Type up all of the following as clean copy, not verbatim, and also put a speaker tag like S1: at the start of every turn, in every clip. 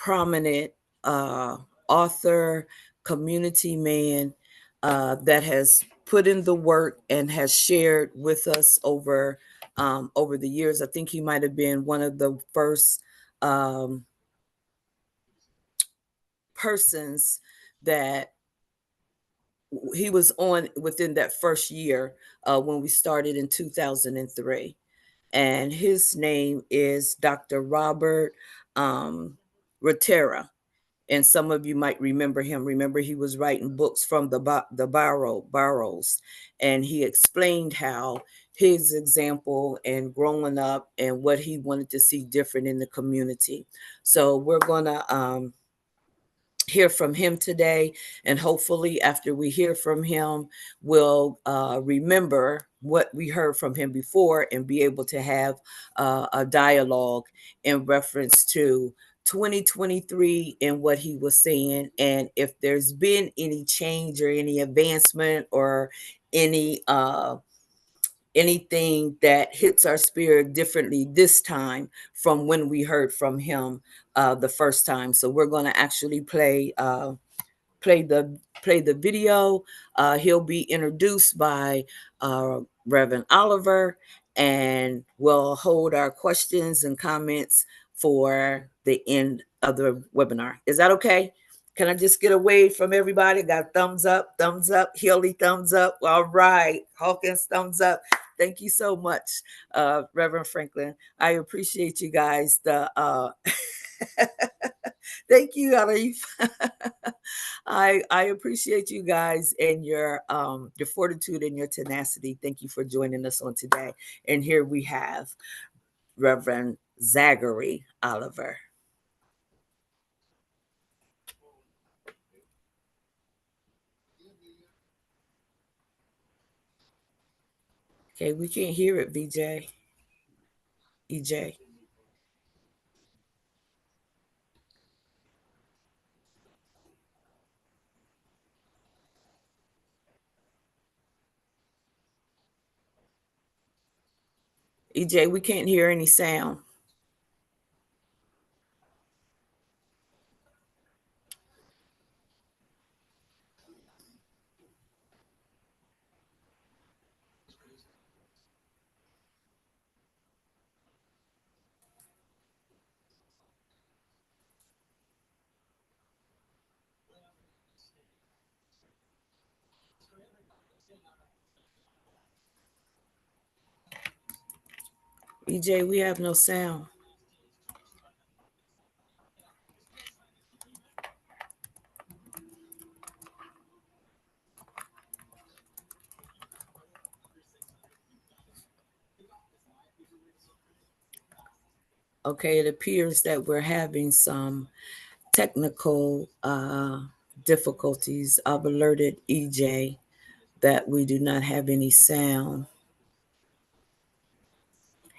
S1: prominent author, community man that has put in the work and has shared with us over the years. I think he might have been one of the first persons that he was on within that first year when we started in 2003. And his name is Dr. Robert Ratera. And some of you might remember him. Remember, he was writing books from the Barrows, and he explained how his example and growing up and what he wanted to see different in the community. So we're gonna hear from him today, and hopefully after we hear from him, we'll remember what we heard from him before and be able to have a dialogue in reference to 2023 and what he was saying, and if there's been any change or any advancement or any anything that hits our spirit differently this time from when we heard from him the first time. So we're going to actually play the video. He'll be introduced by Reverend Oliver, and we'll hold our questions and comments for the end of the webinar. Is that okay? Can I just get a wave from everybody? Got thumbs up, Healy thumbs up. All right, Hawkins thumbs up. Thank you so much, Reverend Franklin. I appreciate you guys. Thank you, Arif. I appreciate you guys and your fortitude and your tenacity. Thank you for joining us on today. And here we have Reverend Zachary Oliver. Okay, we can't hear it, VJ. EJ. EJ, we can't hear any sound. EJ, we have no sound. Okay, it appears that we're having some technical difficulties. I've alerted EJ that we do not have any sound.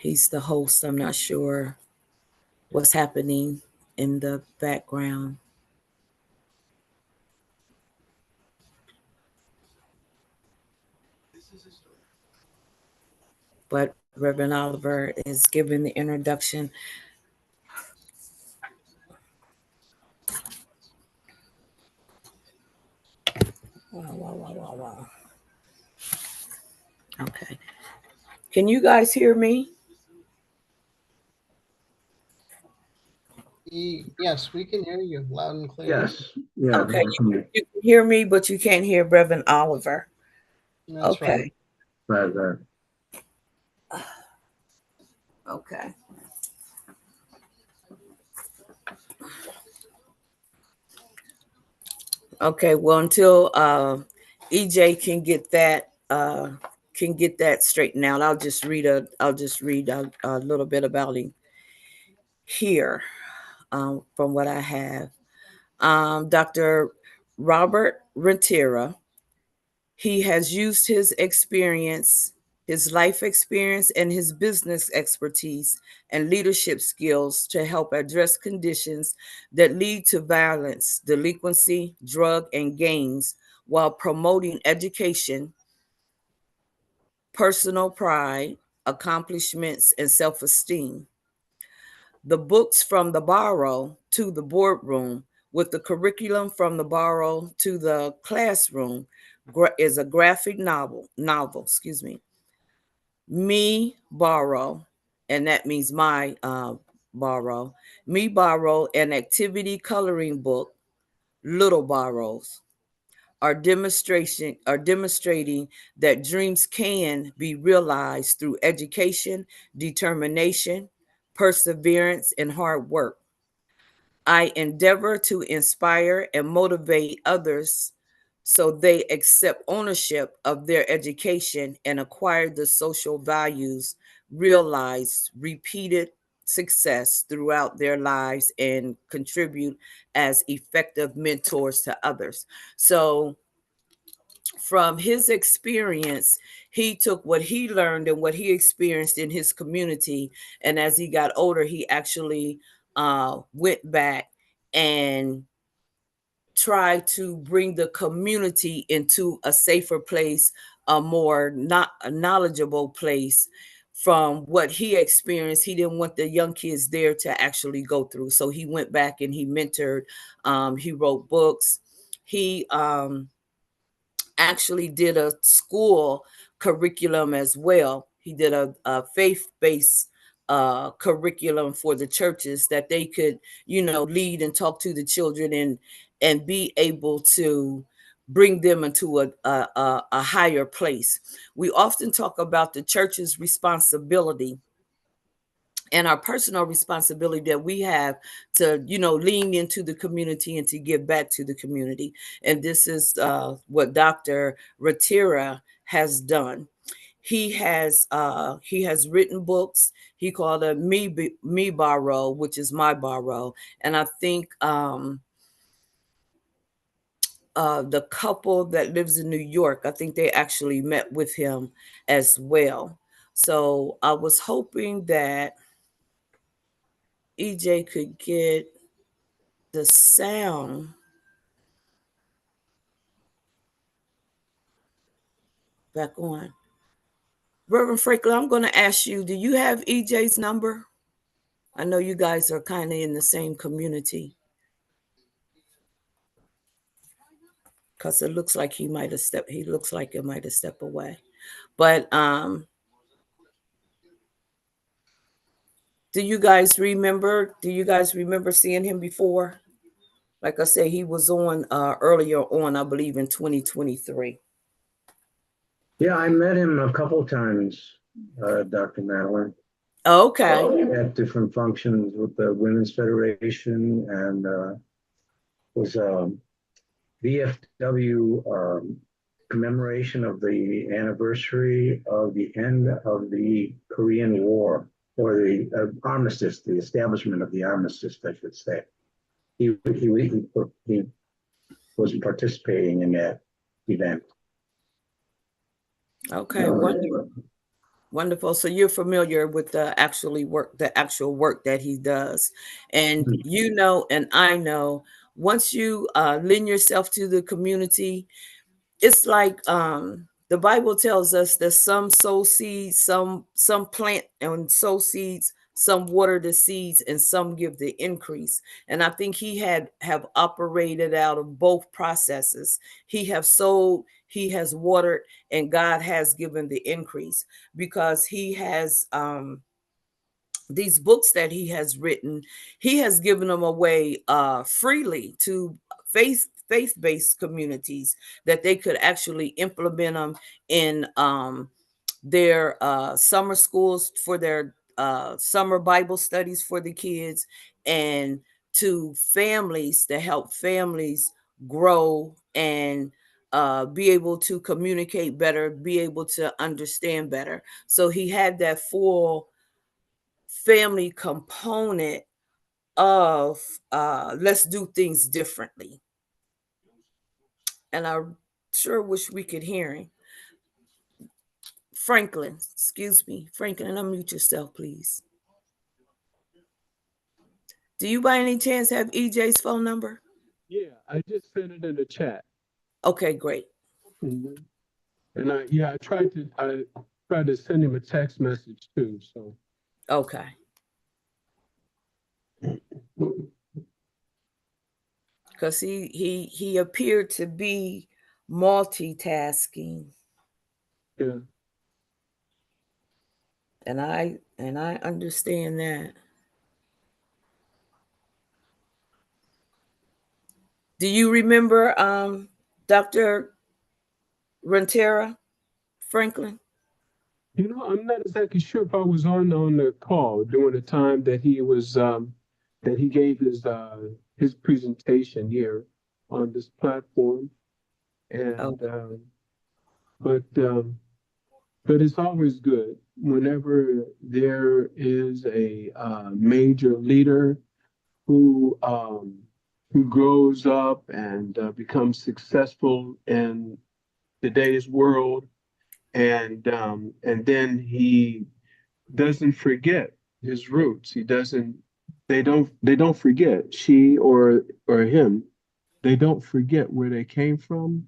S1: He's the host. I'm not sure what's happening in the background. But Reverend Oliver is giving the introduction. Wow. Okay. Can you guys hear me?
S2: Yes, we can hear you loud and clear.
S3: Yes. Yeah.
S1: Okay. You can hear me, but you can't hear Reverend Oliver.
S2: That's
S1: okay.
S3: Right.
S1: Okay. Okay. Well, until EJ can get that straightened out, I'll just read a little bit about him here from what I have. Dr. Robert Ratera. He has used his experience, his life experience, and his business expertise and leadership skills to help address conditions that lead to violence, delinquency, drug, and gangs while promoting education, personal pride, accomplishments, and self esteem. the books from the borrow to the boardroom with the curriculum from the borrow to the classroom is a graphic novel, excuse me, borrow, and that means my borrow, me borrow an activity coloring book, Little Borrows, are demonstrating that dreams can be realized through education, determination, perseverance, and hard work. I endeavor to inspire and motivate others so they accept ownership of their education and acquire the social values, realize repeated success throughout their lives, and contribute as effective mentors to others. So, from his experience, he took what he learned and what he experienced in his community. And as he got older, he actually went back and tried to bring the community into a safer place, a more not a knowledgeable place from what he experienced. He didn't want the young kids there to actually go through. So he went back and he mentored, he wrote books. He actually did a school curriculum as well. He did a faith-based curriculum for the churches that they could, lead and talk to the children and be able to bring them into a higher place. We often talk about the church's responsibility and our personal responsibility that we have to lean into the community and to give back to the community. And this is what Dr. Ratira has done. He has written books. He called it me borrow, which is my borrow. And I think the couple that lives in New York, I think they actually met with him as well. So I was hoping that EJ could get the sound back on. Reverend Franklin, I'm going to ask you, do you have EJ's number? I know you guys are kind of in the same community. Because it looks like he looks like he might have stepped away. But do you guys remember seeing him before? Like I said, he was on earlier on, I believe in 2023.
S3: Yeah, I met him a couple times, Dr. Madeline,
S1: Okay.
S3: at different functions with the Women's Federation and was VFW commemoration of the anniversary of the end of the Korean War, or the armistice, the establishment of the armistice, I should say. He was participating in that event.
S1: Okay, wonderful. So you're familiar with the actual work that he does. And and I know, once you lend yourself to the community, it's like the Bible tells us that some sow seeds, some plant and sow seeds, some water the seeds, and some give the increase. And I think he have operated out of both processes. He have sowed, he has watered, and God has given the increase, because he has these books that he has written. He has given them away freely to faith-based communities, that they could actually implement them in their summer schools, for their summer Bible studies for the kids, and to families, to help families grow and be able to communicate better, be able to understand better. So he had that full family component of let's do things differently. And I sure wish we could hear him. Franklin, excuse me. Franklin, unmute yourself, please. Do you by any chance have EJ's phone number?
S4: Yeah, I just sent it in the chat.
S1: Okay, great.
S4: Mhm. And I tried to send him a text message too. So
S1: Okay. because he appeared to be multitasking,
S4: Yeah.
S1: and I understand that. Do you remember Dr. Rentera Franklin?
S4: You know, I'm not exactly sure if I was on the call during the time that he was that he gave his presentation here on this platform.
S1: Oh,
S4: And but but it's always good whenever there is a major leader who um, who grows up and becomes successful in today's world, and then he doesn't forget his roots. He doesn't. They don't forget, she or him. They don't forget where they came from,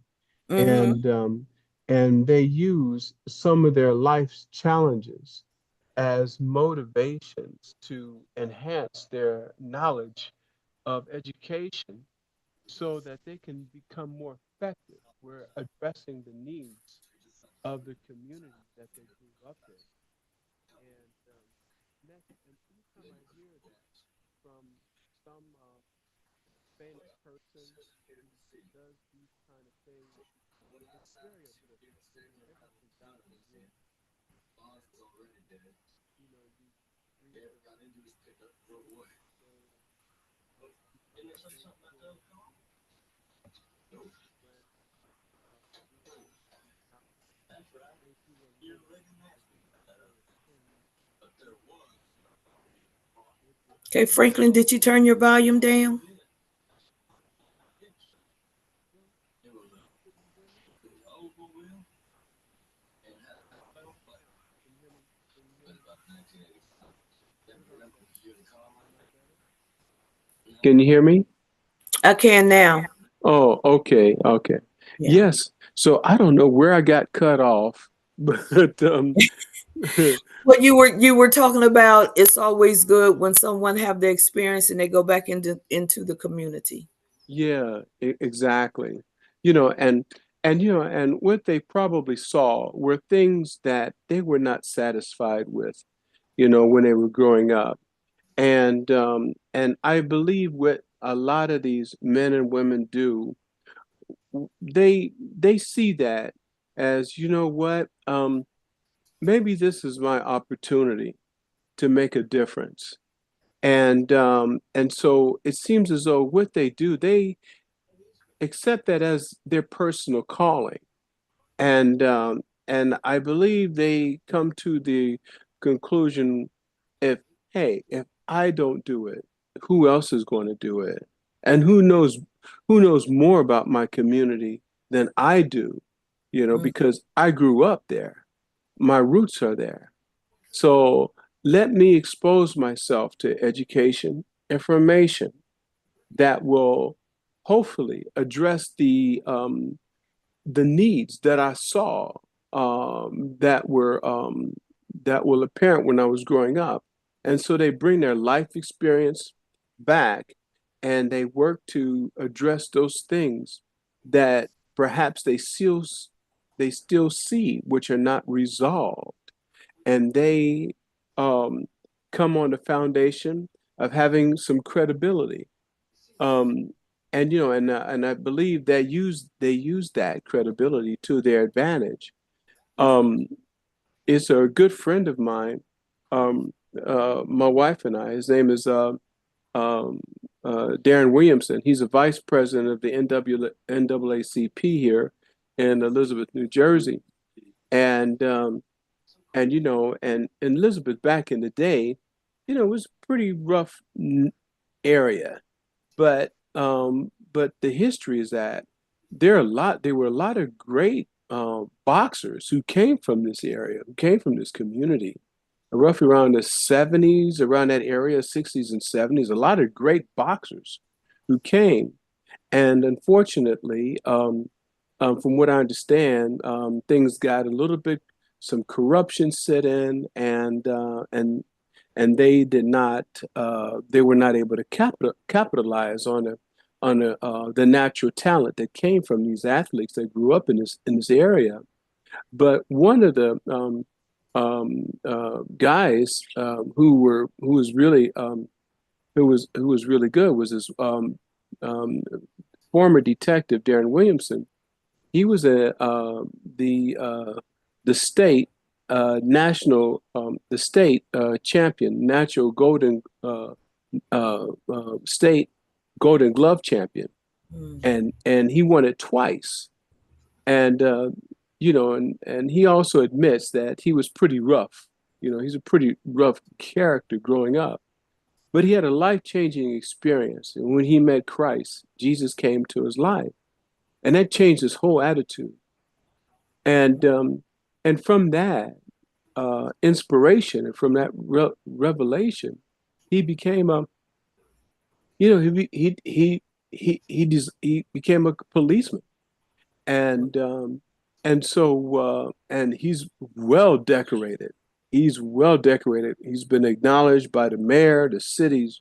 S1: mm-hmm.
S4: and they use some of their life's challenges as motivations to enhance their knowledge of education so that they can become more effective. We're addressing the needs of the community that they grew up in. And anytime I hear that from some famous person who does these kind of things, it's very uplifting. It makes everything better for me. You know, you read
S1: Okay, Franklin, did you turn your volume down?
S4: Can you hear me?
S1: I can now.
S4: Oh, okay, okay.
S1: Yeah.
S4: Yes. So I don't know where I got cut off, but
S1: What you were talking about, it's always good when someone have the experience and they go back into the community.
S4: yeah, exactly. You know, and what they probably saw were things that they were not satisfied with, when they were growing up. And I believe what a lot of these men and women do, they see that as, what, maybe this is my opportunity to make a difference. And so it seems as though what they do, they accept that as their personal calling. And I believe they come to the conclusion, if hey, if I don't do it, who else is going to do it? And who knows more about my community than I do,
S1: Mm.
S4: because I grew up there. My roots are there. So let me expose myself to education, information that will hopefully address the needs that I saw, that were apparent when I was growing up. And so they bring their life experience back, and they work to address those things that perhaps they still see, which are not resolved. And they um, come on the foundation of having some credibility. Um, and I believe they use that credibility to their advantage. Um, it's a good friend of mine, my wife and I. His name is um, Darren Williamson. He's a vice president of the NAACP here in Elizabeth, New Jersey. And Elizabeth back in the day, it was a pretty rough area. But the history is that there were a lot of great boxers who came from this area, who came from this community, roughly around the 70s, around that area, 60s and 70s. A lot of great boxers who came, and unfortunately, from what I understand, things got a little bit, some corruption set in, and they were not able to capitalize on the natural talent that came from these athletes that grew up in this area. But one of the guys who was really good was this former detective Darren Williamson. He was the state national the state champion, natural golden state Golden Glove champion, and he won it twice. And and he also admits that he was pretty rough. He's a pretty rough character growing up, but he had a life-changing experience. And when he met Christ, Jesus came to his life, and that changed his whole attitude. And from that inspiration and from that revelation, he became he became a policeman, and so he's well decorated. He's well decorated. He's been acknowledged by the mayor, the cities,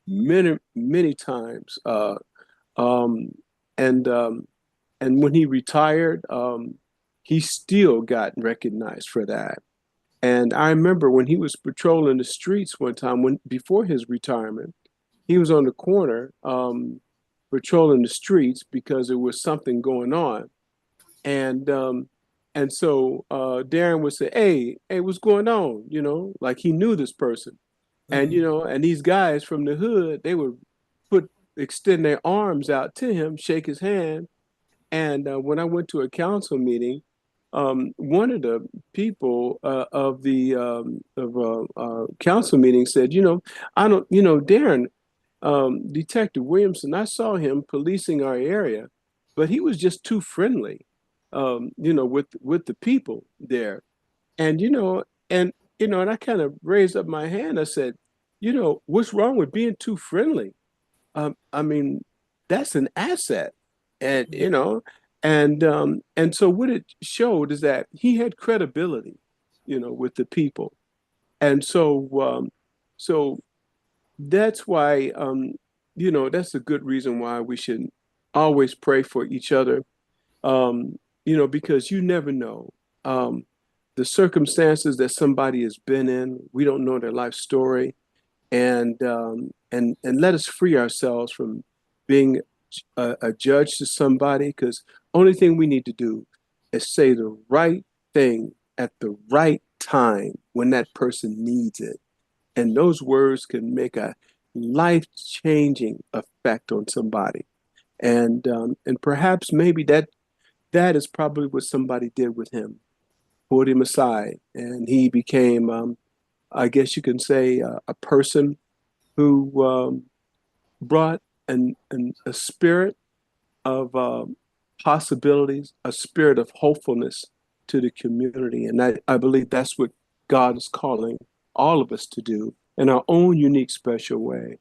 S4: many times. And when he retired, he still got recognized for that. And I remember when he was patrolling the streets one time, before his retirement, he was on the corner patrolling the streets because there was something going on. And so Darren would say, hey, what's going on? Like he knew this person. And, and these guys from the hood, they would extend their arms out to him, shake his hand. And when I went to a council meeting, one of the people of the council meeting said, Darren, Detective Williamson, I saw him policing our area, but he was just too friendly, with the people there. And, and I kind of raised up my hand. I said, what's wrong with being too friendly? I mean, that's an asset. And, and so what it showed is that he had credibility, with the people. And so, so that's why, that's a good reason why we should always pray for each other, because you never know the circumstances that somebody has been in. We don't know their life story, and let us free ourselves from being a judge to somebody, because only thing we need to do is say the right thing at the right time when that person needs it. And those words can make a life-changing effect on somebody. And perhaps maybe that is probably what somebody did with him, pulled him aside, and he became, I guess you can say, a person who brought a spirit of possibilities, a spirit of hopefulness to the community. And I believe that's what God is calling all of us to do in our own unique, special way.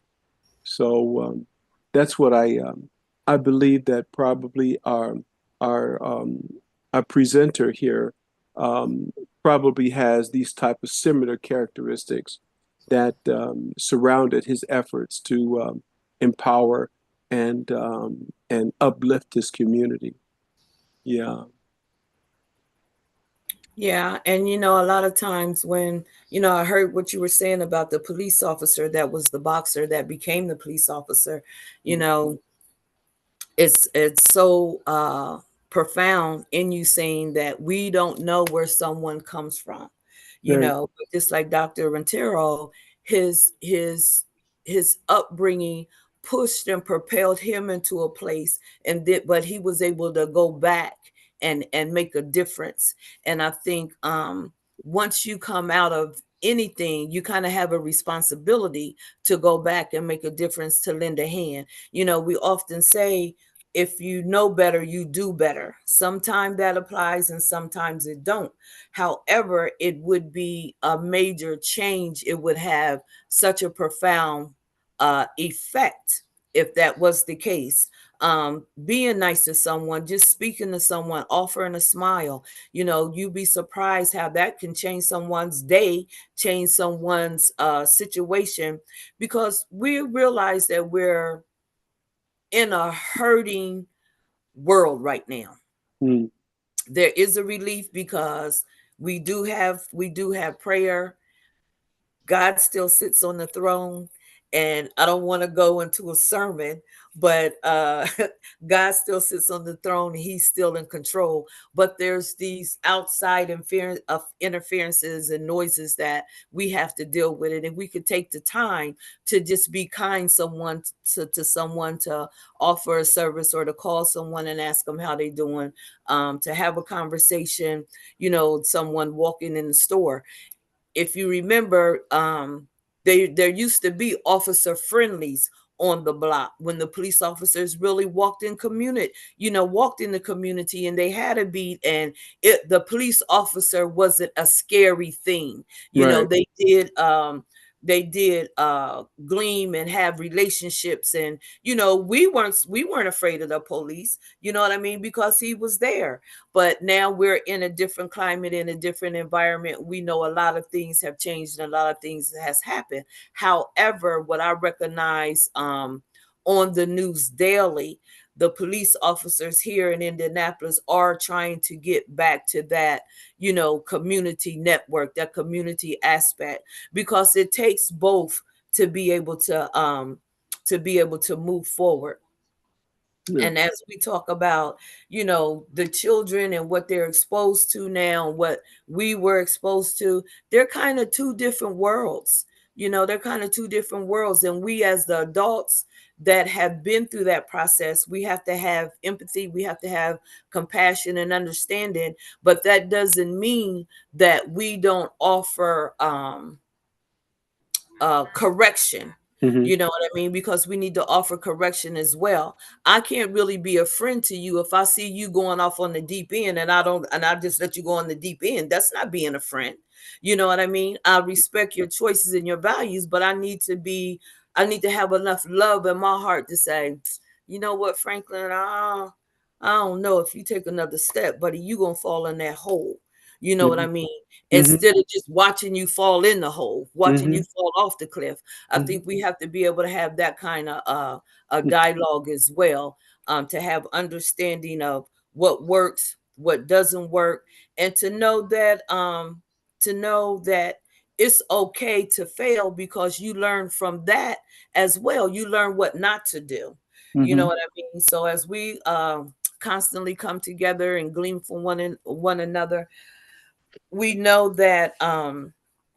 S4: So that's what I believe that probably our presenter here probably has these type of similar characteristics that surrounded his efforts to empower and uplift his community. Yeah.
S1: Yeah, and a lot of times when, I heard what you were saying about the police officer that was the boxer that became the police officer, it's so profound in you saying that we don't know where someone comes from,
S4: Right.
S1: but just like Dr. Rentero, his upbringing pushed and propelled him into a place, but he was able to go back and make a difference. And I think once you come out of anything, you kind of have a responsibility to go back and make a difference, to lend a hand. We often say, if you know better, you do better. Sometimes that applies and sometimes it don't. However, it would be a major change. It would have such a profound effect if that was the case. Being nice to someone, just speaking to someone, offering a smile, you'd be surprised how that can change someone's day, change someone's situation, because we realize that we're in a hurting world right now.
S4: Mm.
S1: There is a relief because we do have prayer. God still sits on the throne. And I don't want to go into a sermon, but God still sits on the throne and he's still in control. But there's these outside interferences and noises that we have to deal with it. And we could take the time to just be kind to someone, to offer a service or to call someone and ask them how they're doing, to have a conversation, someone walking in the store. If you remember, there used to be officer friendlies on the block when the police officers really walked in the community, and they had a beat, and the police officer wasn't a scary thing.
S4: Right.
S1: They did gleam and have relationships, and we weren't afraid of the police, you know what I mean, because he was there. But now we're in a different climate, in a different environment. We know a lot of things have changed and a lot of things has happened. However, what I recognize on the news daily, the police officers here in Indianapolis are trying to get back to that, community network, that community aspect, because it takes both to be able to move forward.
S4: Yeah.
S1: And as we talk about, the children and what they're exposed to now, what we were exposed to, they're kind of two different worlds. They're kind of two different worlds. And we, as the adults that have been through that process, we have to have empathy, we have to have compassion and understanding. But that doesn't mean that we don't offer correction.
S4: Mhm.
S1: You know what I mean? Because we need to offer correction as well. I can't really be a friend to you if I see you going off on the deep end and I just let you go on the deep end. That's not being a friend. You know what I mean? I respect your choices and your values, but I need to have enough love in my heart to say, you know what, Franklin, I don't know, if you take another step, buddy, you gonna fall in that hole. You know what I
S4: Mhm.
S1: mean?
S4: Mhm.
S1: Instead of just watching you fall in the hole, watching you
S4: Mhm.
S1: fall off the cliff. I
S4: Mhm.
S1: think we have to be able to have that kind of a dialogue as well, to have understanding of what works, what doesn't work, and to know that it's okay to fail, because you learn from that as well. You learn what not to do. You know
S4: Mhm.
S1: what I mean? So as we constantly come together and glean from one another, we know that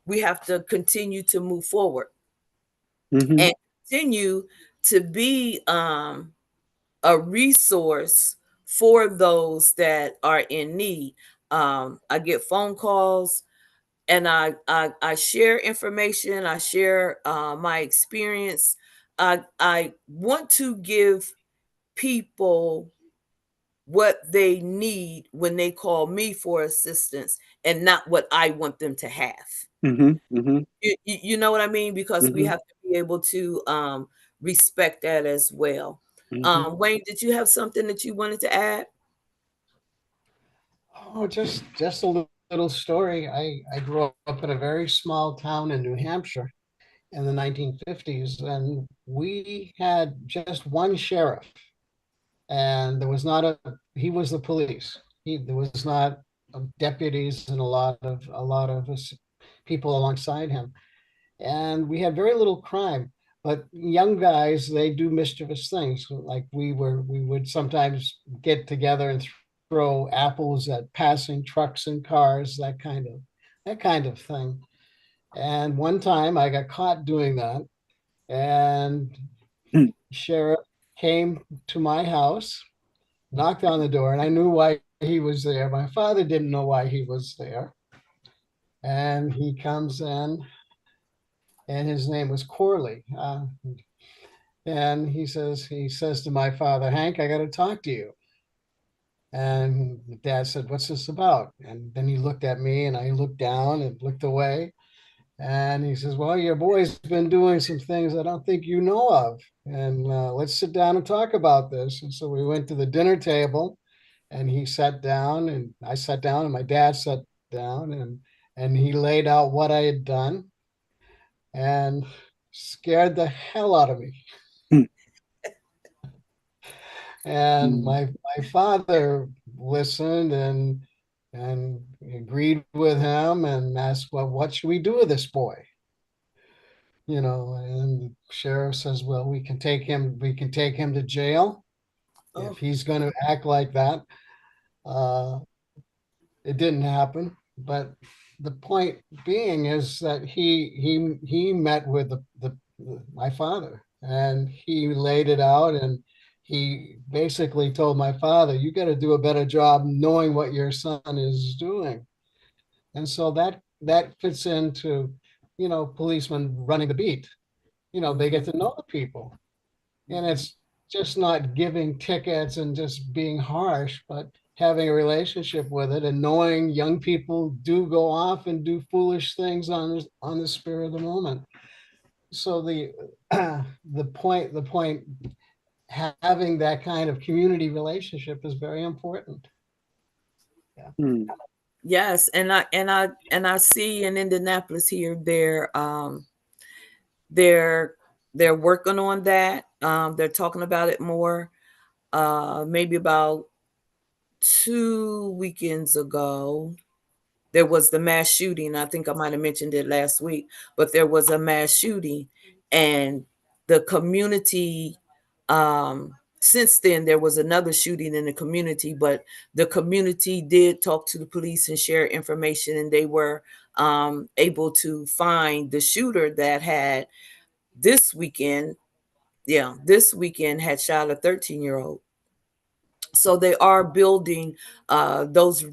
S1: we have to continue to move forward
S4: Mhm.
S1: and continue to be a resource for those that are in need. I get phone calls, and I share information. I share my experience. I want to give people what they need when they call me for assistance, and not what I want them to have.
S4: Mhm. Mhm.
S1: You know what I mean? Because we
S4: Mhm.
S1: have to be able to respect that as well.
S4: Mhm.
S1: Wayne, did you have something that you wanted to add?
S2: Oh, just a little story. I grew up in a very small town in New Hampshire in the 1950s, and we had just one sheriff, and there was not a he was the police. There was not deputies and a lot of us people alongside him, and we had very little crime. But young guys, they do mischievous things. Like we would sometimes get together and throw apples at passing trucks and cars, that kind of thing. And one time I got caught doing that, and
S4: Mhm.
S2: sheriff came to my house, knocked on the door, and I knew why he was there. My father didn't know why he was there. And he comes in, and his name was Corley. And he says to my father, Hank, I got to talk to you. And dad said, what's this about? And then he looked at me, and I looked down and looked away. And he says, well, your boy's been doing some things I don't think you know of. And let's sit down and talk about this. And so we went to the dinner table, and he sat down, and I sat down, and my dad sat down, and he laid out what I had done, and scared the hell out of me. And my father listened and agreed with him and asked, well, what should we do with this boy? You know, and the sheriff says, well, we can take him to jail
S1: Oh,
S2: if he's going to act like that. Uh, it didn't happen, but the point being is that he met with my father and he laid it out, and he basically told my father, you got to do a better job knowing what your son is doing. And so that fits into, you know, policemen running the beat. You know, they get to know the people, and it's just not giving tickets and just being harsh, but having a relationship with it and knowing young people do go off and do foolish things on the spur of the moment. So the the point having that kind of community relationship is very important. Yeah.
S4: Mm.
S1: yes, and I see in Indianapolis here they're they're working on that. They're talking about it more. Maybe about 2 weekends ago, there was the mass shooting. I think I might have mentioned it last week, but there was a mass shooting, and the community. Since then, there was another shooting in the community, but the community did talk to the police and share information, and they were able to find the shooter that had this weekend. Yeah, this weekend had shot a 13-year-old. So they are building those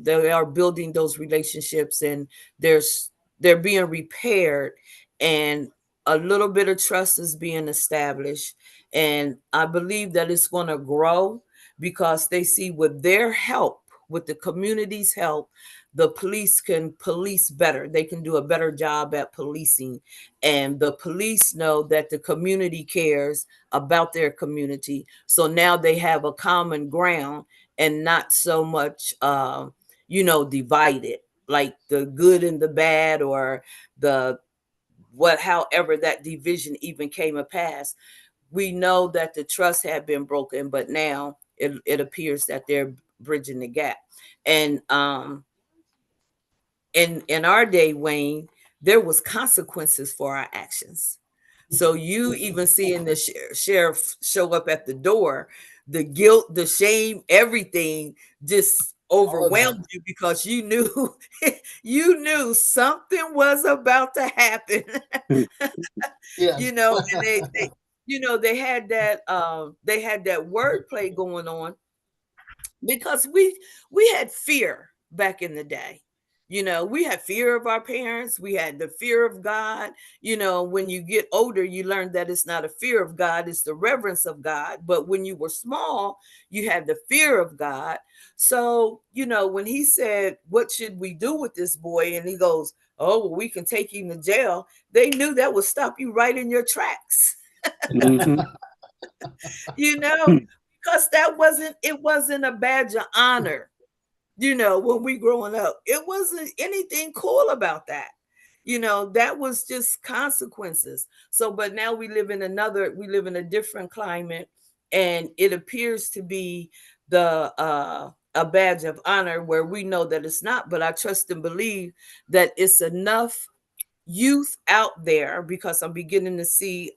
S1: relationships, and there's they're being repaired, and a little bit of trust is being established, and I believe that it's going to grow because they see with their help, with the community's help, the police can police better. They can do a better job at policing, and the police know that the community cares about their community. So now they have a common ground and not so much, divided, like the good and the bad, or the what, however that division even came a pass. We know that the trust had been broken, but now it appears that they're bridging the gap. And in our day, Wayne, there was consequences for our actions. So you even seeing the sheriff show up at the door, the guilt, the shame, everything just
S2: All of that.
S1: overwhelmed you because you knew you knew something was about to happen.
S2: Yeah.
S1: And they had that wordplay going on because we had fear back in the day. We had fear of our parents, we had the fear of God. When you get older, you learn that it's not a fear of God, it's the reverence of God. But when you were small, you had the fear of God. So when he said, what should we do with this boy, and he goes, oh, well, we can take him to jail, they knew that would stop you right in your tracks.
S4: Mhm.
S1: you know because it wasn't a badge of honor. When we growing up, it wasn't anything cool about that. That was just consequences. So, but now we live in a different climate, and it appears to be the a badge of honor where we know that it's not. But I trust and believe that it's enough youth out there, because I'm beginning to see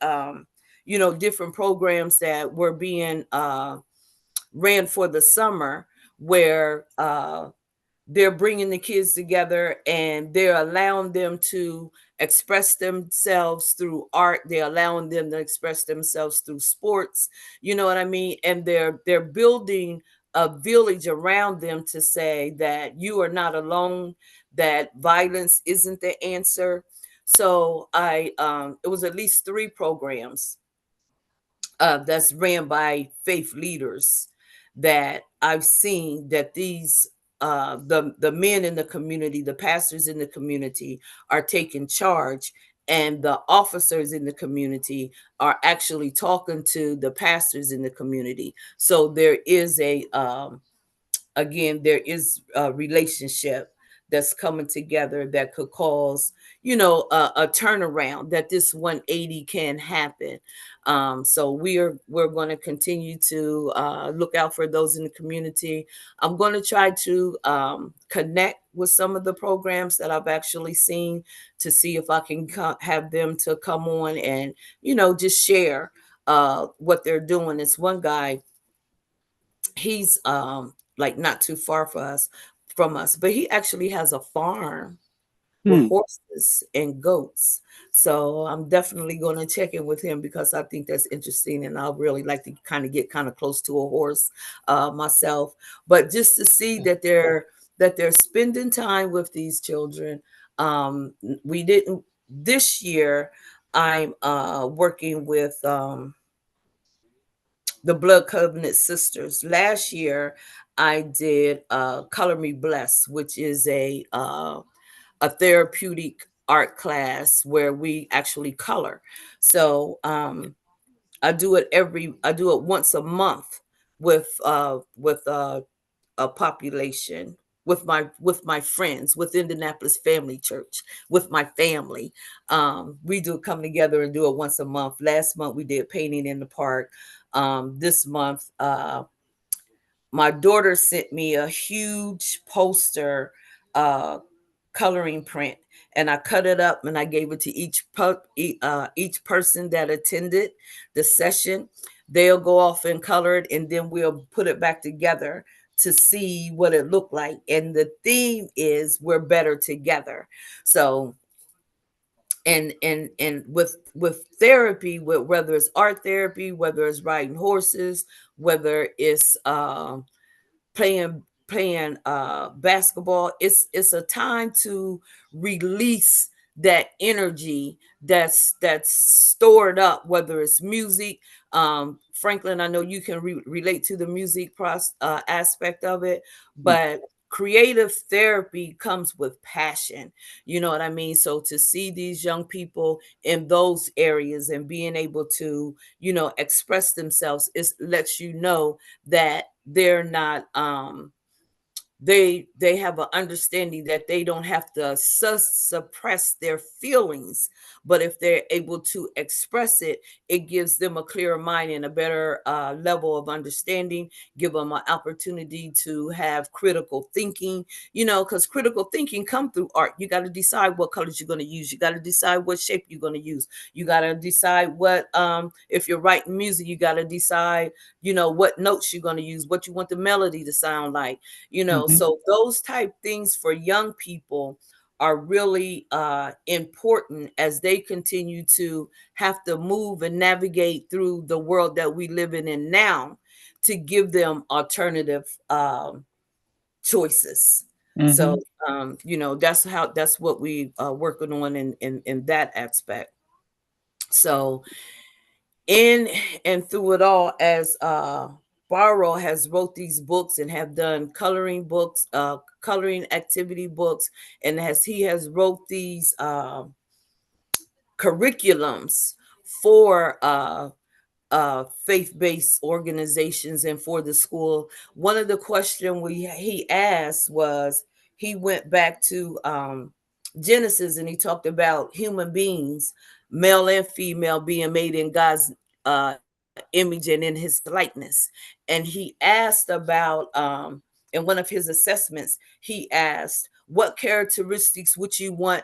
S1: different programs that were being ran for the summer, where they're bringing the kids together and they're allowing them to express themselves through art. They're allowing them to express themselves through sports. You know what I mean? And they're building a village around them to say that you are not alone, that violence isn't the answer. So it was at least 3 programs that's ran by faith leaders that I've seen, that these the men in the community, the pastors in the community are taking charge, and the officers in the community are actually talking to the pastors in the community. So there is there is a relationship that's coming together that could cause, a turnaround, that this 180 can happen. So we're going to continue to look out for those in the community. I'm going to try to connect with some of the programs that I've actually seen to see if I can have them to come on and, just share what they're doing. It's one guy, he's like not too far from us, but he actually has a farm with
S4: Hmm.
S1: horses and goats. So I'm definitely going to check in with him because I think that's interesting, and I'll really like to get kind of close to a horse myself. But just to see that they're spending time with these children. We didn't this year. I'm working with the Blood Covenant Sisters. Last year, I did Color Me Blessed, which is a therapeutic art class where we actually color. So I do it once a month with a population, with my friends, with Indianapolis Family Church, with my family. We do come together and do it once a month. Last month we did painting in the park. This month, my daughter sent me a huge poster uh, coloring print, and I cut it up and I gave it to each person that attended the session. They'll go off and color it, and then we'll put it back together to see what it looked like. And the theme is we're better together. So and with therapy, whether it's art therapy, whether it's riding horses, whether it's playing basketball, it's a time to release that energy that's stored up, whether it's music. Franklin, I know you can relate to the music aspect of it, but creative therapy comes with passion. You know what I mean? So to see these young people in those areas and being able to, express themselves, it lets you know that they're not they have an understanding that they don't have to suppress their feelings, but if they're able to express it, it gives them a clearer mind and a better level of understanding, give them an opportunity to have critical thinking, because critical thinking come through art. You got to decide what colors you're going to use, you got to decide what shape you're going to use, you got to decide what if you're writing music, you got to decide what notes you're going to use, what you want the melody to sound like. So those type things for young people are really important as they continue to have to move and navigate through the world that we live in now, to give them alternative choices. So that's what we are working on in that aspect. So in and through it all, as Barrow has wrote these books and have done coloring books, coloring activity books, and he has wrote these curriculums for faith-based organizations and for the school. One of the questions he asked was, he went back to Genesis, and he talked about human beings, male and female, being made in God's image and in his likeness. And he asked about in one of his assessments, he asked, what characteristics would you want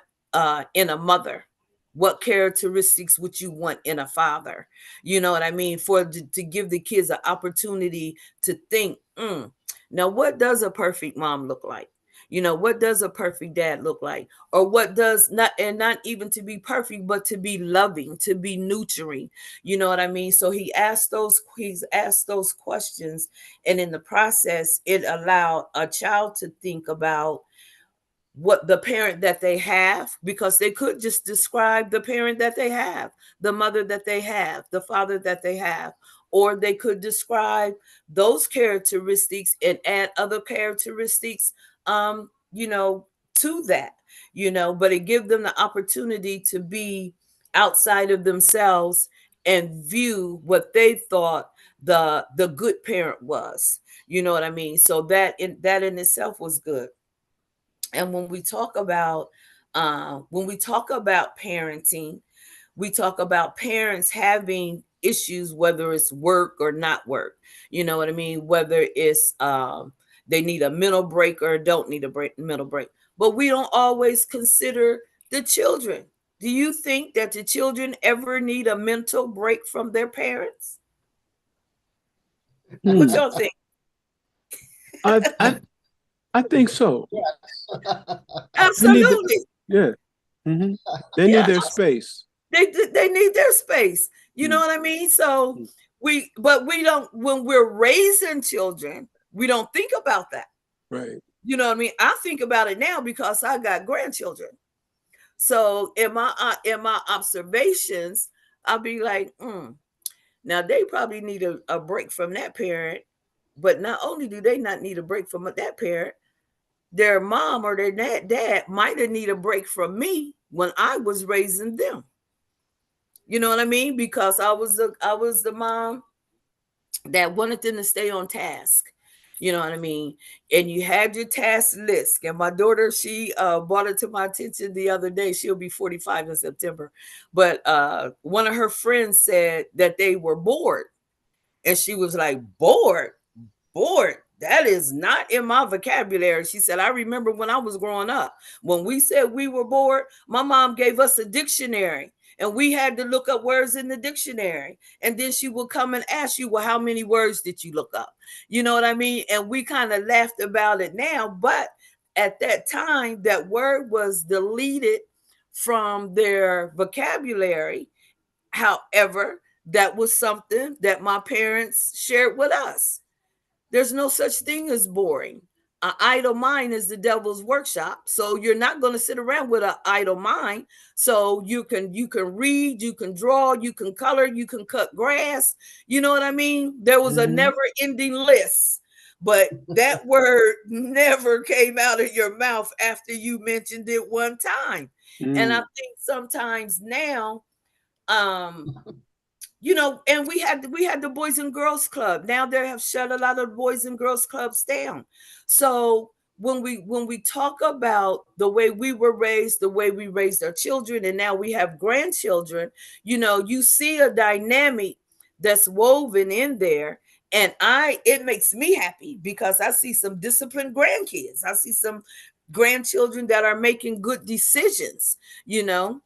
S1: in a mother? What characteristics would you want in a father? You know what I mean? To give the kids an opportunity to think, now what does a perfect mom look like? What does a perfect dad look like? Or what does not even to be perfect, but to be loving, to be nurturing. You know what I mean? So he's asked those questions, and in the process, it allowed a child to think about what the parent that they have, because they could just describe the parent that they have, the mother that they have, the father that they have, or they could describe those characteristics and add other characteristics to that, but it gives them the opportunity to be outside of themselves and view what they thought the good parent was. You know what I mean? So that in itself was good. And when we talk about parenting, we talk about parents having issues, whether it's work or not work. You know what I mean? Whether it's they need a mental break or don't need a mental break. But we don't always consider the children. Do you think that the children ever need a mental break from their parents? What
S4: Hmm.
S1: y'all think?
S4: I think so. They need the,
S1: Absolutely.
S4: yeah. Hmm. They need
S1: Yeah.
S4: their space.
S1: They need their space. You know
S4: Mm.
S1: what I mean? So
S4: Mm.
S1: we don't, when we're raising children, we don't think about that.
S4: Right.
S1: You know what I mean? I think about it now because I got grandchildren. So in my observations, I'll be like, now they probably need a break from that parent. But not only do they not need a break from that parent, their mom or their dad might have need a break from me when I was raising them. You know what I mean? Because I was the mom that wanted them to stay on task. You know what I mean? And you had your task list. And my daughter, she brought it to my attention the other day. She'll be 45 in September. But one of her friends said that they were bored. And she was like, bored? Bored? That is not in my vocabulary. She said, I remember when I was growing up, when we said we were bored, my mom gave us a dictionary and we had to look up words in the dictionary. And then she would come and ask you, well, how many words did you look up? You know what I mean? And we kind of laughed about it now. But at that time, that word was deleted from their vocabulary. However, that was something that my parents shared with us. There's no such thing as boring. An idle mind is the devil's workshop. So you're not going to sit around with an idle mind. So you can read, you can draw, you can color, you can cut grass. You know what I mean? There was a
S4: Mhm.
S1: never ending list, but that word never came out of your mouth after you mentioned it one time. And I
S4: Mm.
S1: think sometimes now, um, you know, and we had the Boys and Girls Club. Now they have shut a lot of Boys and Girls Clubs down. So when we talk about the way we were raised, the way we raised our children, and now we have grandchildren, you know, you see a dynamic that's woven in there. And it makes me happy because I see some disciplined grandkids. I see some grandchildren that are making good decisions, you know.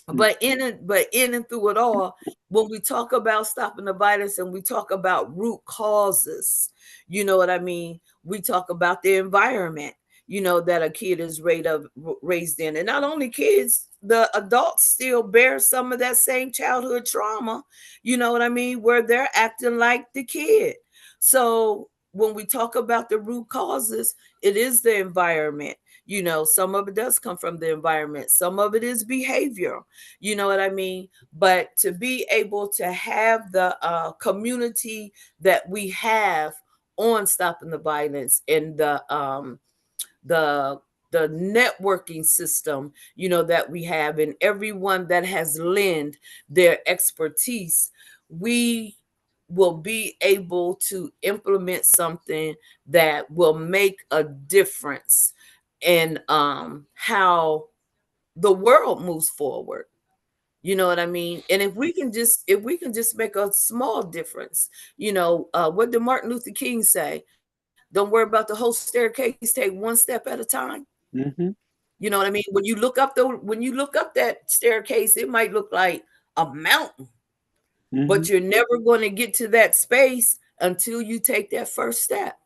S4: Mm.
S1: But in and through it all, when we talk about stopping the violence and we talk about root causes, you know what I mean? We talk about the environment, you know, that a kid is raised in. And not only kids, the adults still bear some of that same childhood trauma, you know what I mean, where they're acting like the kid. So when we talk about the root causes, it is the environment. You know, some of it does come from the environment, some of it is behavior. You know what I mean? But to be able to have the community that we have on stopping the violence and the the networking system, you know, that we have, and everyone that has lent their expertise, we will be able to implement something that will make a difference in how the world moves forward. You know what I mean? And if we can just make a small difference, you know, what did Martin Luther King say? Don't worry about the whole staircase, take one step at a time.
S4: Mhm.
S1: You know what I mean? When you look up that staircase, it might look like a mountain, but
S4: Mhm.
S1: you're never going to get to that space until you take that first step.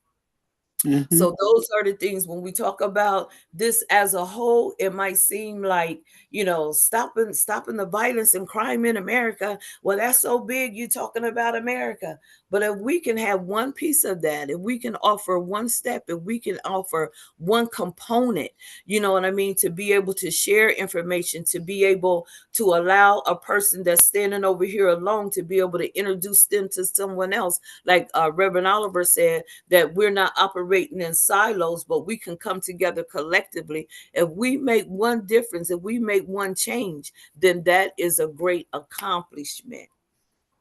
S4: Mhm.
S1: So those are the things when we talk about this as a whole, it might seem like, you know, stopping the violence and crime in America. Well, that's so big, you're talking about America. But if we can have one piece of that, if we can offer one step, if we can offer one component, you know what I mean, to be able to share information, to be able to allow a person that's standing over here alone to be able to introduce them to someone else, like Reverend Oliver said, that we're not operating in silos, but we can come together collectively. If we make one difference, if we make one change, then that is a great accomplishment.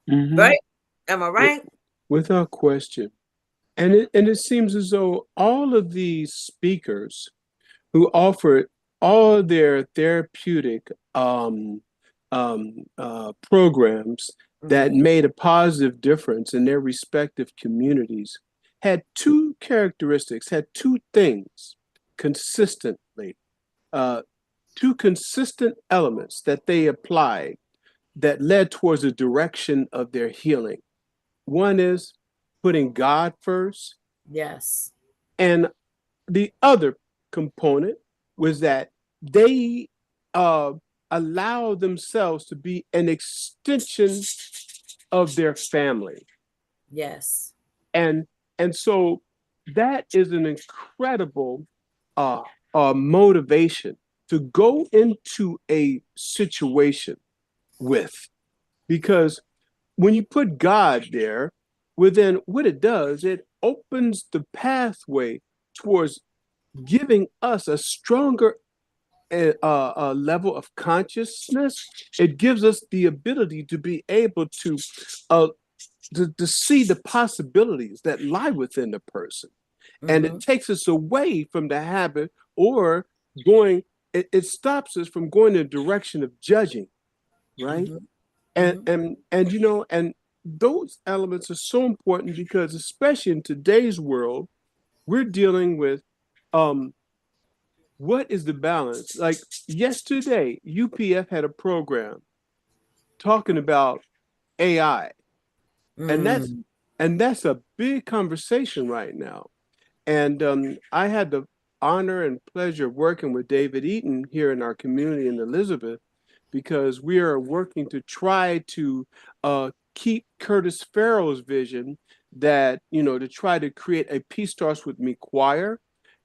S4: Mhm.
S1: Right? Am I
S4: Wi-
S1: right?
S4: Without question. And it seems as though all of these speakers who offered all their therapeutic programs that
S1: Mhm.
S4: made a positive difference in their respective communities had two characteristics, had two things consistently, uh, two consistent elements that they applied that led towards the direction of their healing. One is putting God first,
S1: Yes.
S4: and the other component was that they uh, allow themselves to be an extension of their family.
S1: Yes.
S4: And and so that is an incredible uh, motivation to go into a situation with, because when you put God there, well, then what it does, it opens the pathway towards giving us a stronger level of consciousness. It gives us the ability to be able uh, to see the possibilities that lie within the person. And it
S1: Mhm.
S4: takes us away from the habit or going, it stops us from going in the direction of judging, right?
S1: Mhm.
S4: And
S1: Mhm.
S4: and you know, and those elements are so important because especially in today's world, we're dealing with um what is the balance? Like yesterday, UPF had a program talking about AI, and that's
S1: Mm.
S4: and that's a big conversation right now. And I had the honor and pleasure of working with David Eaton here in our community in Elizabeth, because we are working to try to keep Curtis Farrell's vision that, to try to create a Peace Starts With Me choir.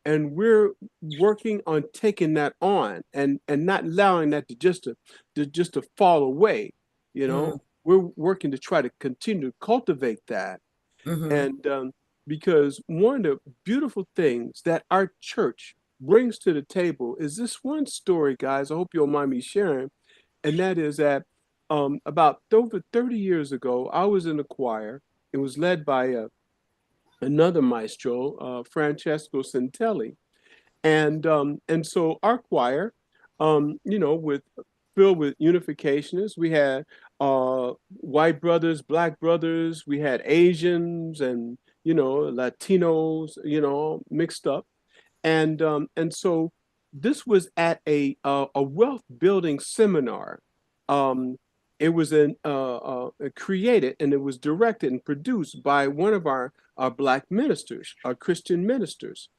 S4: And we're working on taking that on and not allowing that to fall away. You
S1: Mm.
S4: know, we're working to try to continue to cultivate that.
S1: Mhm.
S4: And because one of the beautiful things that our church brings to the table is this one story, guys. I hope you don't mind me sharing. And that is that about over 30 years ago, I was in a choir. It was led by another maestro, Francesco Centelli. And so our choir, with filled with unificationists. We had white brothers, black brothers. We had Asians and Latinos, mixed up. And so this was at a wealth building seminar. Um, it was created and it was directed and produced by one of our black ministers, our Christian ministers.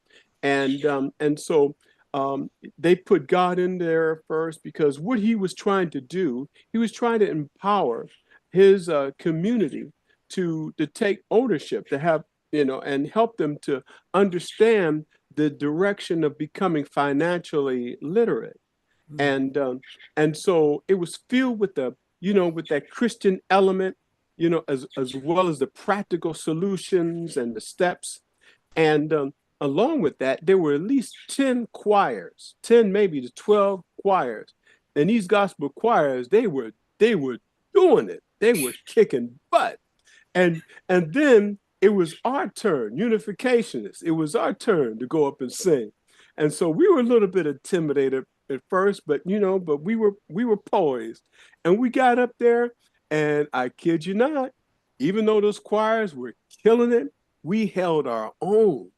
S4: And so they put God in there first because what he was trying to do, he was trying to empower his community to take ownership, to have and help them to understand the direction of becoming financially literate.
S1: Mm.
S4: And so it was filled with with that Christian element, as well as the practical solutions and the steps. And along with that, there were at least 10 choirs, 10 maybe to 12 choirs. And these gospel choirs, they were doing it. They were kicking butt. And then it was our turn, unificationists. It was our turn to go up and sing. And so we were a little bit intimidated at first, but we were poised. And we got up there, and I kid you not, even though those choirs were killing it, we held our own.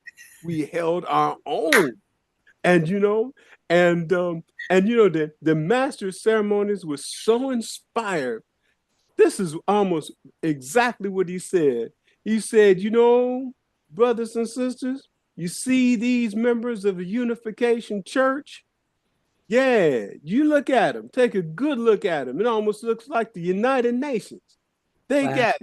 S4: We held our own. And the master of ceremonies was so inspired. This is almost exactly what he said. He said, brothers and sisters, you see these members of the Unification Church? Yeah, you look at them. Take a good look at them. It almost looks like the United Nations. They
S1: Wow.
S4: got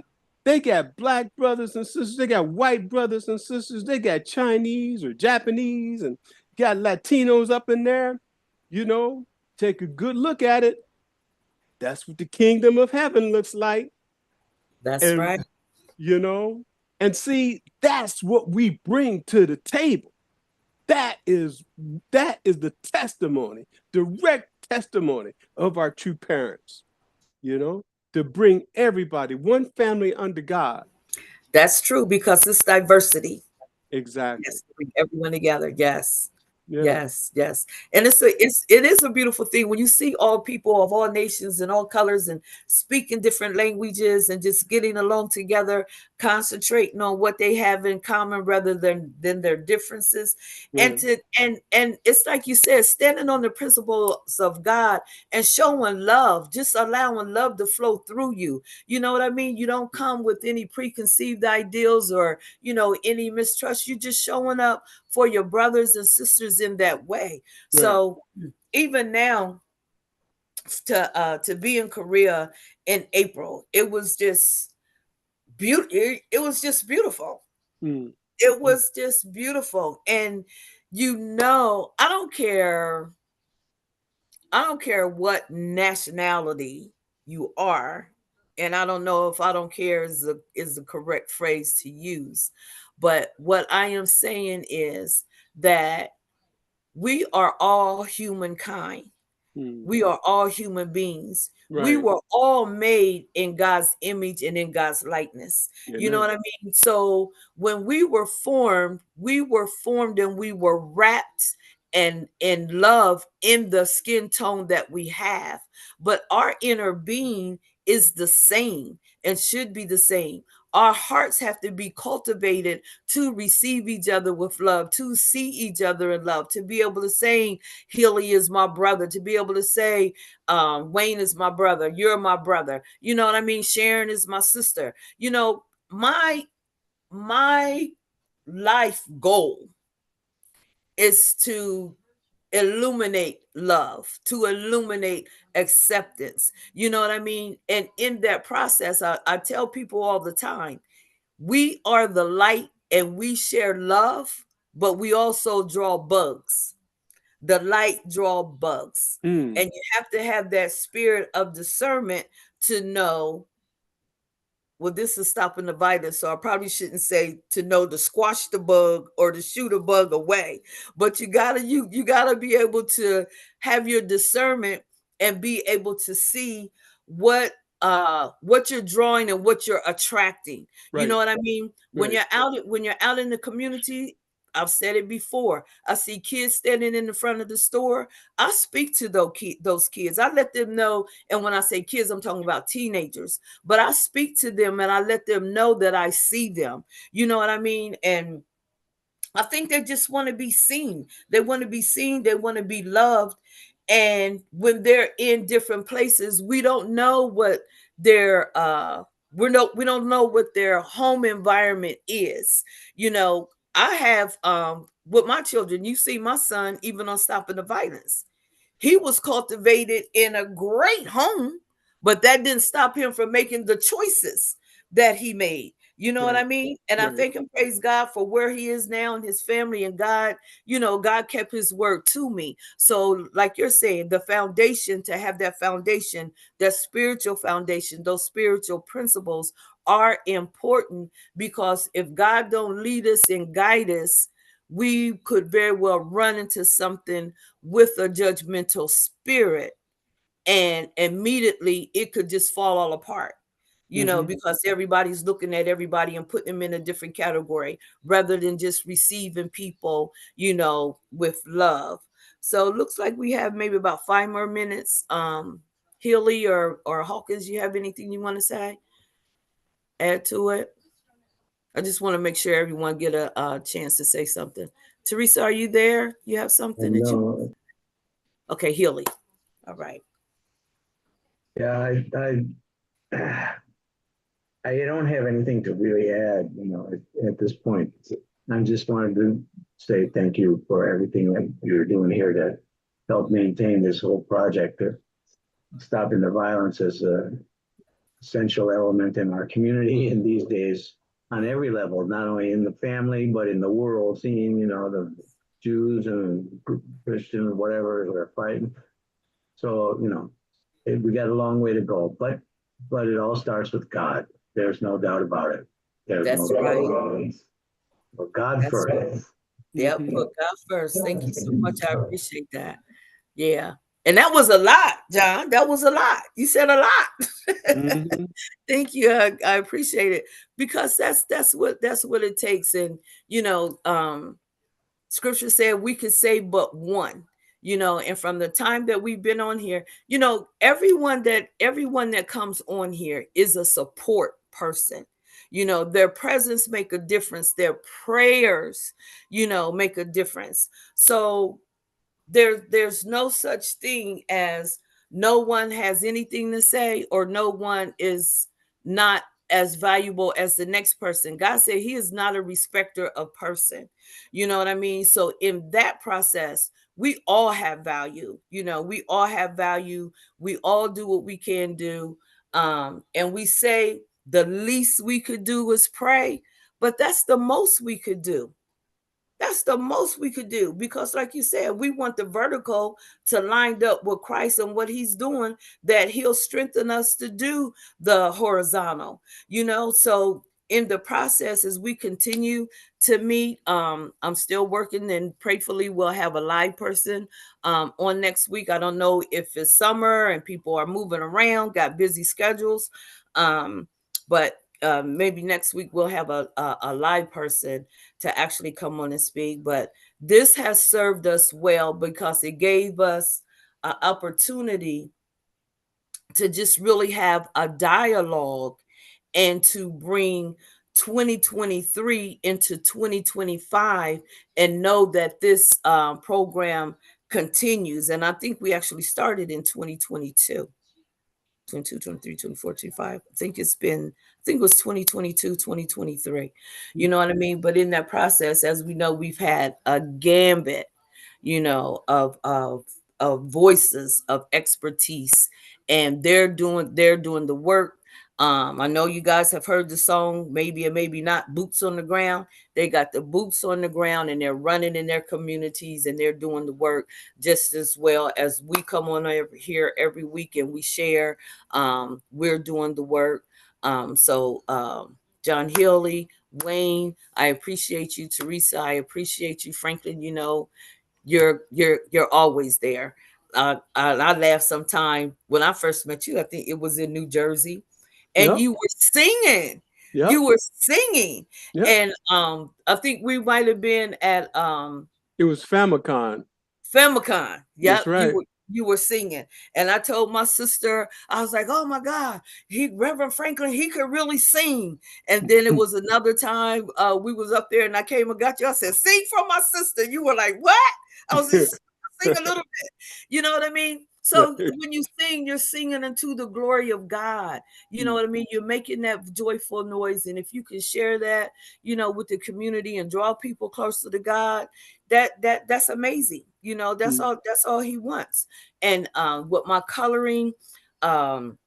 S4: they got black brothers and sisters. They got white brothers and sisters. They got Chinese or Japanese and got Latinos up in there. You know, take a good look at it. That's what the kingdom of heaven looks like.
S1: That's
S4: And
S1: right.
S4: you know, and see, that's what we bring to the table. That is the testimony, direct testimony of our true parents, to bring everybody, one family under God.
S1: That's true because it's diversity.
S4: Exactly.
S1: Yes, bring everyone together. Yes.
S4: Yeah.
S1: Yes, yes. And it is a beautiful thing when you see all people of all nations and all colors and speaking different languages and just getting along together, concentrating on what they have in common rather than their differences.
S4: Yeah.
S1: And it's like you said, standing on the principles of God and showing love, just allowing love to flow through you. You know what I mean? You don't come with any preconceived ideals or, any mistrust. You're just showing up for your brothers and sisters in that way.
S4: Right.
S1: So even now, to be in Korea in April, it was just beautiful. It was just beautiful.
S4: Mm.
S1: It was just beautiful. And I don't care. I don't care what nationality you are, and I don't know if "I don't care" is the correct phrase to use, but what I am saying is that we are all humankind.
S4: Mm.
S1: We are all human beings. We
S4: Right.
S1: were all made in God's image and in God's likeness. You know
S4: Amen.
S1: what I mean? So when we were formed and we were wrapped and in love in the skin tone that we have. But our inner being is the same and should be the same. Our hearts have to be cultivated to receive each other with love, to see each other in love, to be able to say, Healy is my brother, to be able to say, Wayne is my brother, you're my brother. You know what I mean? Sharon is my sister. My life goal is to illuminate love, to illuminate acceptance. You know what I mean? And in that process, I tell people all the time, we are the light and we share love, but we also draw bugs. The light draw bugs.
S4: Mm.
S1: And you have to have that spirit of discernment to know, well, this is stopping the virus, so I probably shouldn't say to know to squash the bug or to shoot a bug away. But you gotta be able to have your discernment and be able to see what you're drawing and what you're attracting. You know
S4: Right.
S1: what I mean? When
S4: Right.
S1: you're out in the community, I've said it before. I see kids standing in the front of the store. I speak to those kids. I let them know, and when I say kids, I'm talking about teenagers. But I speak to them and I let them know that I see them. You know what I mean? And I think they just want to be seen. They want to be seen. They want to be loved. And when they're in different places, we don't know what their we don't know what their home environment is. I have with my children, you see my son even on Stopping the Violence. He was cultivated in a great home, but that didn't stop him from making the choices that he made. You know what
S4: Right.
S1: I mean? And I
S4: Right.
S1: thank and praise God for where he is now and his family. And God, God kept his word to me. So, like you're saying, the foundation, to have that foundation, that spiritual foundation, those spiritual principles are important, because if God don't lead us and guide us, we could very well run into something with a judgmental spirit, and immediately it could just fall all apart,
S4: Mm-hmm.
S1: because everybody's looking at everybody and putting them in a different category rather than just receiving people, with love. So it looks like we have maybe about 5 more minutes. Healy or Hawkins, you have anything you want to say? Add to it? I just want to make sure everyone get a chance to say something. Teresa, are you there? You have something
S3: And
S1: that you...
S3: no,
S1: Okay, Healy. All right.
S3: yeah, I don't have anything to really add, at this point. I just wanted to say thank you for everything that you're doing here to help maintain this whole project. Stopping the violence is an essential element in our community in these days on every level, not only in the family, but in the world, seeing, the Jews and Christians, whatever, they're fighting. So, we got a long way to go, but it all starts with God. There's no doubt about it. There's
S1: That's
S3: no doubt
S1: right.
S3: about it. But God
S1: That's
S3: first.
S1: right. Yep.
S4: Mm-hmm.
S1: Put God first. Thank you so much. I appreciate that. Yeah. And that was a lot, John. That was a lot. You said a lot.
S4: Mm-hmm.
S1: Thank you. I appreciate it, because that's what it takes. And Scripture said we could say but one, you know, and from the time that we've been on here, you know, everyone that comes on here is a support person. You know, their presence make a difference. Their prayers, you know, make a difference. So there's no such thing as no one has anything to say or no one is not as valuable as the next person. God said he is not a respecter of person. You know what I mean? So in that process, we all have value. You know, we all have value. We all do what we can do. And we say the least we could do is pray, but that's the most we could do. That's the most we could do because, like you said, we want the vertical to line up with Christ and what he's doing, that he'll strengthen us to do the horizontal, you know. So, in the process, as we continue to meet, I'm still working and prayerfully we'll have a live person on next week. I don't know if it's summer and people are moving around, got busy schedules, but maybe next week we'll have a live person to actually come on and speak. But this has served us well because it gave us an opportunity to just really have a dialogue and to bring 2023 into 2025 and know that this program continues. And I think we actually started in 2022. 22, 23, 24, 25. I think it was 2022, 2023. You know what I mean? But in that process, as we know, we've had a gambit, you know, of voices of expertise, and they're doing the work. I know you guys have heard the song, maybe or maybe not, Boots on the Ground. They got the boots on the ground and they're running in their communities and they're doing the work just as well as we come on over here every week and we share. We're doing the work. John Healy, Wayne, I appreciate you. Teresa, I appreciate you. Franklin, you know, you're always there. I laugh sometime when I first met you. I think it was in New Jersey, and
S4: Yep.
S1: you were singing.
S4: Yep.
S1: You were singing,
S4: Yep.
S1: and I think we might have been at
S4: It was Famicon.
S1: Femicon.
S4: That's
S1: Yep,
S4: right.
S1: you were singing, and I told my sister, I was like, "Oh my God, Reverend Franklin, he could really sing." And then it was another time we was up there, and I came and got you. I said, "Sing for my sister." You were like, "What?" I was just sing a little bit. You know what I mean? So when you sing, you're singing into the glory of God. You know what I mean? You're making that joyful noise, and if you can share that, you know, with the community and draw people closer to God, that's amazing. You know, that's all he wants. And with my coloring, um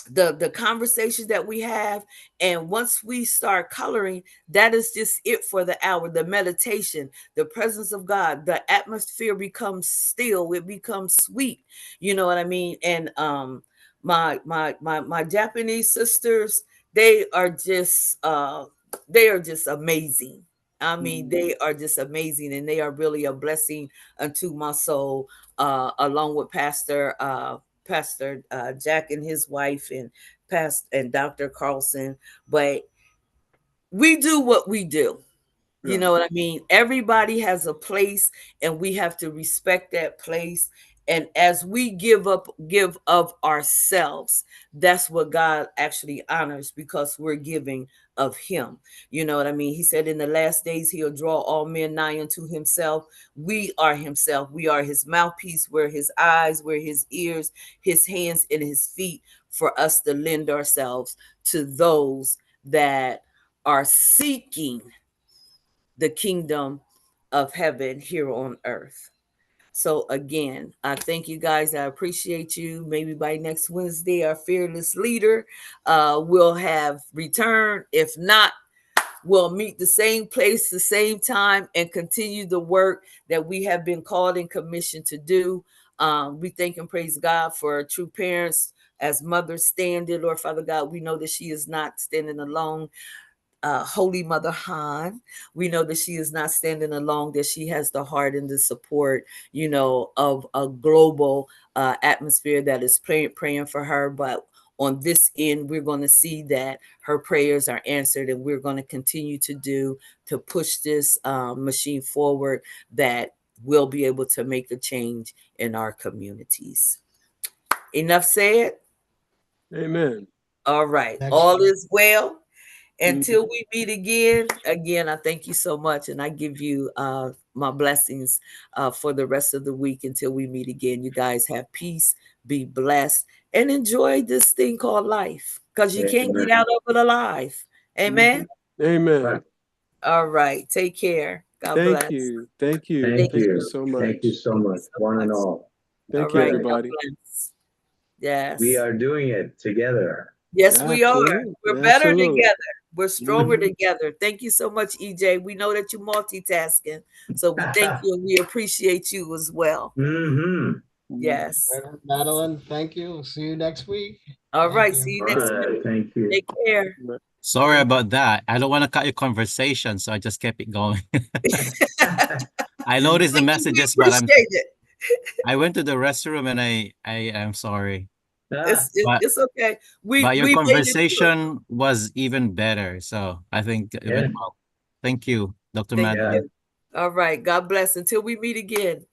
S1: the conversations that we have, and once we start coloring, that is just it for the hour. The meditation, the presence of God, the atmosphere becomes still, it becomes sweet. You know what I mean? And my Japanese sisters, they are just amazing. I mean, they are just amazing, and they are really a blessing unto my soul, along with Pastor Jack and his wife and Dr. Carlson. But we do what we do. You know what I mean? Everybody has a place and we have to respect that place. And as we give of ourselves, that's what God actually honors, because we're giving of him. You know what I mean? He said in the last days, he'll draw all men nigh unto himself. We are himself. We are his mouthpiece. We're his eyes, we're his ears, his hands, and his feet, for us to lend ourselves to those that are seeking the kingdom of heaven here on earth. So again, I thank you guys. I appreciate you. Maybe by next Wednesday, our fearless leader will have returned. If not, we'll meet the same place, the same time, and continue the work that we have been called and commissioned to do. We thank and praise God for true parents as mothers standing. Lord Father God, we know that she is not standing alone. Holy Mother Han, we know that she is not standing alone, that she has the heart and the support, you know, of a global atmosphere that is praying for her. But on this end, we're going to see that her prayers are answered, and we're going to continue to push this machine forward, that we'll be able to make a change in our communities. Enough said.
S4: Amen.
S1: All right.
S2: Next.
S1: All is well. Until we meet again, I thank you so much. And I give you my blessings for the rest of the week until we meet again. You guys have peace, be blessed, and enjoy this thing called life, because you can't get out of it alive. Amen.
S4: Amen.
S3: Right.
S1: All right. Take care. God
S4: Thank
S1: bless.
S4: you. Thank you.
S3: Thank you.
S4: so much.
S3: Thank you so much, one and all.
S4: Thank
S1: All
S4: you,
S1: right.
S4: everybody.
S1: God bless. Yes.
S3: We are doing it together.
S1: Yes, we are.
S4: Absolutely.
S1: We're better
S4: Absolutely.
S1: together. We're stronger
S3: Mhm.
S1: together. Thank you so much, EJ. We know that you're multitasking. So we thank you and we appreciate you as well.
S3: Mm-hmm.
S1: Yes.
S2: Madeline, thank you. See you next week.
S1: All
S2: Thank
S1: right.
S2: you.
S1: See you
S3: All
S1: next
S3: right,
S1: week.
S3: thank you.
S1: Take care.
S5: Sorry about that. I don't want to cut your conversation, so I just kept it going. I noticed the
S1: We
S5: messages, but
S1: appreciate it.
S5: I went to the restroom and I am sorry.
S1: It's,
S5: But-
S1: it's okay.
S5: But your
S1: we made it through.
S5: conversation was even better. So I think it went
S3: Yeah.
S5: well. Thank you, Dr.
S1: Thank
S5: Madeline.
S1: you. All right. God bless. Until we meet again.